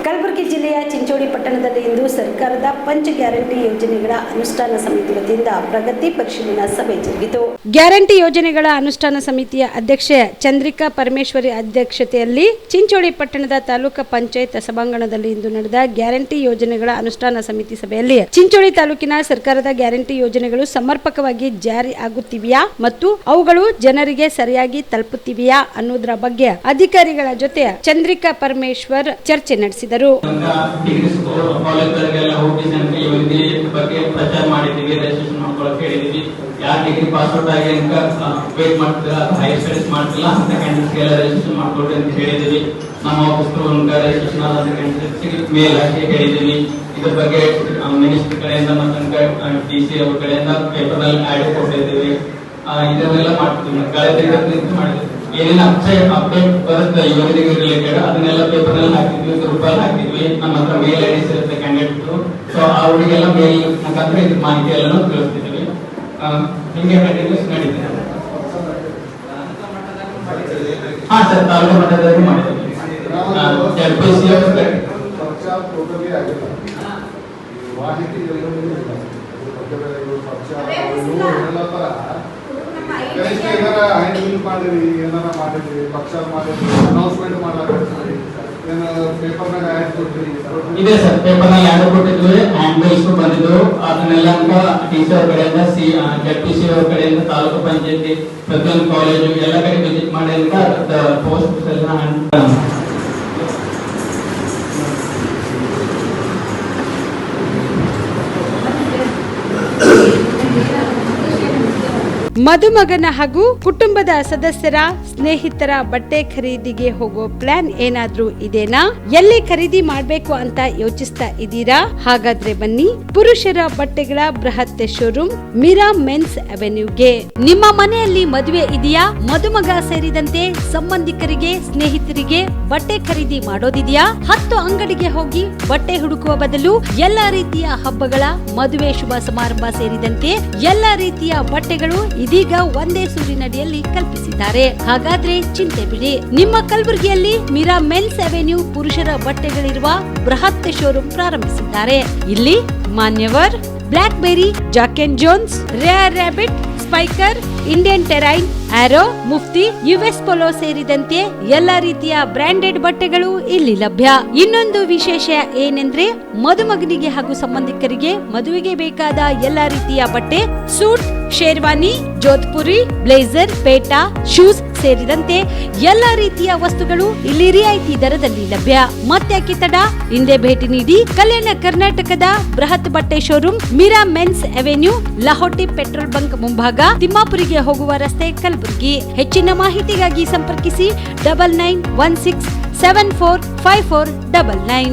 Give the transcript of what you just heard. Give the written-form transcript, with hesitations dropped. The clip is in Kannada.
ಕಲಬುರಗಿ ಜಿಲ್ಲೆಯ ಚಿಂಚೋಳಿ ಪಟ್ಟಣದಲ್ಲಿ ಇಂದು ಸರ್ಕಾರದ ಪಂಚ ಗ್ಯಾರಂಟಿ ಯೋಜನೆಗಳ ಅನುಷ್ಠಾನ ಸಮಿತಿ ವತಿಯಿಂದ ಪ್ರಗತಿ ಪರಿಶೀಲನಾ ಸಭೆ ಜರುಗಿತು. ಗ್ಯಾರಂಟಿ ಯೋಜನೆಗಳ ಅನುಷ್ಠಾನ ಸಮಿತಿಯ ಅಧ್ಯಕ್ಷೆ ಚಂದ್ರಿಕಾ ಪರಮೇಶ್ವರಿ ಅಧ್ಯಕ್ಷತೆಯಲ್ಲಿ ಚಿಂಚೋಳಿ ಪಟ್ಟಣದ ತಾಲೂಕು ಪಂಚಾಯತ್ ಸಭಾಂಗಣದಲ್ಲಿ ಇಂದು ನಡೆದ ಗ್ಯಾರಂಟಿ ಯೋಜನೆಗಳ ಅನುಷ್ಠಾನ ಸಮಿತಿ ಸಭೆಯಲ್ಲಿ ಚಿಂಚೋಳಿ ತಾಲೂಕಿನ ಸರ್ಕಾರದ ಗ್ಯಾರಂಟಿ ಯೋಜನೆಗಳು ಸಮರ್ಪಕವಾಗಿ ಜಾರಿ ಆಗುತ್ತಿವೆಯಾ ಮತ್ತು ಅವುಗಳು ಜನರಿಗೆ ಸರಿಯಾಗಿ ತಲುಪುತ್ತಿವೆಯಾ ಅನ್ನೋದರ ಬಗ್ಗೆ ಅಧಿಕಾರಿಗಳ ಜೊತೆ ಚಂದ್ರಿಕಾ ಪರಮೇಶ್ವರ್ ಚರ್ಚೆ ನಡೆಸಿದರು. ಡಿಗ್ರಿ ಪಾಸ್ಔಟ್ ಆಗಿ ವೇಟ್ ಮಾಡ್ತೀರಾ ಹೈಯರ್ ಸ್ಟಡೀಸ್ ಮಾಡ್ತಿಲ್ಲ ಅಂತ ಕ್ಯಾಂಡಿಡೇಟ್ಸ್ ಎಲ್ಲ ರಿಜಿಸ್ಟ್ರೇಷನ್ ಮಾಡ್ಕೊಳ್ರಿ ಅಂತ ಹೇಳಿದೀವಿ. ನಮ್ಮ ಆಫೀಸರು ರಿಜಿಸ್ಟ್ರೇಷನ್ ಆದ ಕ್ಯಾಂಡಿಡೇಟ್ಸ್ ಮೇಲ್ ಹಾಕಿ ಹೇಳಿದೀವಿ. ಇದ್ರ ಬಗ್ಗೆ ಮಿನಿಸ್ಟರ್ ಕಡೆಯಿಂದ ಮತ್ತು DC ಅವ್ರ ಕಡೆಯಿಂದ ಪೇಪರ್ ನಲ್ಲಿ ಆಡ್ ಕೊಟ್ಟಿದ್ದೀವಿ. ಇದನ್ನೆಲ್ಲ ಮಾಡ್ತಿದ್ವಿ. ಮಾಡಿದ್ವಿ ಏನೇನು ಅಪ್ಡೇಟ್ ಬರುತ್ತೆ ಯೋಜನೆಗೆ ರಿಲೇಟೆಡ್ ಅದನ್ನೆಲ್ಲ ಪೇಪರ್ ನಲ್ಲಿ ಹಾಕಿದ್ವಿ, ಗ್ರೂಪ್ ಅಲ್ಲಿ ಹಾಕಿದ್ವಿ. ನಮ್ಮ ಹತ್ರ ಮೇಲ್ ಐಡಿಸ್ ಇರುತ್ತೆ ಕ್ಯಾಂಡಿಡೇಟ್. ಸೊ ಅವರಿಗೆಲ್ಲ ಮೇಲ್ ಮುಖಾಂತರ ಇದ್ರ ಮಾಹಿತಿ ಎಲ್ಲಾನು ತಿಳಿಸ್ತಿದ್ವಿ. ಹಿಂಗೆ ಕಂಟಿನ್ಯೂಸ್ ನಡೀತಿದೆ. ಹಾ ಸರ್, ತಾಲೂಕು ಮಟ್ಟದಲ್ಲಿ ಮಾಡಿದ್ವಿ. ಇದೆ ಸರ್, ಪೇಪರ್ ನಲ್ಲಿ ಆರ್ಡರ್ ಕೊಟ್ಟಿದ್ವಿ. ಹ್ಯಾಂಡ್ ಬೈಸ್ ಬಂದಿದ್ದು ಅದನ್ನೆಲ್ಲ DC ಅವ್ರ ಕಡೆಯಿಂದ ZPC ಅವ್ರ ಕಡೆಯಿಂದ ತಾಲೂಕು ಪಂಚಾಯತಿ ಪ್ರತಿಯೊಂದು ಕಾಲೇಜು ಎಲ್ಲ ಕಡೆ ವಿಸಿಟ್ ಮಾಡಿ ಪೋಸ್ಟ್ ಎಲ್ಲ ಮದುಮಗನ ಹಾಗೂ ಕುಟುಂಬದ ಸದಸ್ಯರ ಸ್ನೇಹಿತರ ಬಟ್ಟೆ ಖರೀದಿಗೆ ಹೋಗೋ ಪ್ಲಾನ್ ಏನಾದ್ರೂ ಇದೆನಾ? ಎಲ್ಲಿ ಖರೀದಿ ಮಾಡ್ಬೇಕು ಅಂತ ಯೋಚಿಸ್ತಾ ಇದ್ದೀರಾ? ಹಾಗಾದ್ರೆ ಬನ್ನಿ ಪುರುಷರ ಬಟ್ಟೆಗಳ ಬೃಹತ್ ಶೋರೂಮ್ ಮೀರಾ ಮೆನ್ಸ್ ಅವೆನ್ಯೂಗೆ. ನಿಮ್ಮ ಮನೆಯಲ್ಲಿ ಮದುವೆ ಇದೆಯಾ? ಮದುಮಗ ಸೇರಿದಂತೆ ಸಂಬಂಧಿಕರಿಗೆ ಸ್ನೇಹಿತರಿಗೆ ಬಟ್ಟೆ ಖರೀದಿ ಮಾಡೋದಿದೆಯಾ? 10 ಅಂಗಡಿಗೆ ಹೋಗಿ ಬಟ್ಟೆ ಹುಡುಕುವ ಬದಲು ಎಲ್ಲಾ ರೀತಿಯ ಹಬ್ಬಗಳ ಮದುವೆ ಶುಭ ಸಮಾರಂಭ ಸೇರಿದಂತೆ ಎಲ್ಲಾ ರೀತಿಯ ಬಟ್ಟೆಗಳು ಇದೀಗ ಒಂದೇ ಸೂರಿನಡಿಯಲ್ಲಿ ಕಲ್ಪಿಸಿದ್ದಾರೆ. ಹಾಗಾದ್ರೆ ಚಿಂತೆ ಬಿಡಿ, ನಿಮ್ಮ ಕಲಬುರಗಿಯಲ್ಲಿ ಮೀರಾ ಮೆನ್ಸ್ ಅವೆನ್ಯೂ ಪುರುಷರ ಬಟ್ಟೆಗಳಿರುವ ಬೃಹತ್ ಶೋರೂಮ್ ಪ್ರಾರಂಭಿಸಿದ್ದಾರೆ. ಇಲ್ಲಿ Manyavar, Blackberry, Jack and Jones, Rare Rabbit, Spykar, Indian Terrain, Arrow, Mufti, US Polo ಸೇರಿದಂತೆ ಎಲ್ಲಾ ರೀತಿಯ ಬ್ರಾಂಡೆಡ್ ಬಟ್ಟೆಗಳು ಇಲ್ಲಿ ಲಭ್ಯ. ಇನ್ನೊಂದು ವಿಶೇಷ ಏನೆಂದ್ರೆ ಮದುಮಗನಿಗೆ ಹಾಗೂ ಸಂಬಂಧಿಕರಿಗೆ ಮದುವೆಗೆ ಬೇಕಾದ ಎಲ್ಲಾ ರೀತಿಯ ಬಟ್ಟೆ, ಸೂಟ್, ಶೇರ್ವಾನಿ, ಜೋಧ್ಪುರಿ, ಬ್ಲೇಸರ್, ಪೇಟಾ, ಶೂಸ್ ಸೇರಿದಂತೆ ಎಲ್ಲಾ ರೀತಿಯ ವಸ್ತುಗಳು ಇಲ್ಲಿ ರಿಯಾಯಿತಿ ದರದಲ್ಲಿ ಲಭ್ಯ. ಮತ್ತೆ ತಡ, ಹಿಂದೆ ಭೇಟಿ ನೀಡಿ ಕಲ್ಯಾಣ ಕರ್ನಾಟಕದ ಬೃಹತ್ ಬಟ್ಟೆ showroom Meera men's avenue, Lahoti petrol bunk ಮುಂಭಾಗ, ತಿಮ್ಮಾಪುರಿಗೆ ಹೋಗುವ ರಸ್ತೆ, ಕಲಬುರಗಿ. ಹೆಚ್ಚಿನ ಮಾಹಿತಿಗಾಗಿ ಸಂಪರ್ಕಿಸಿ 9916745499.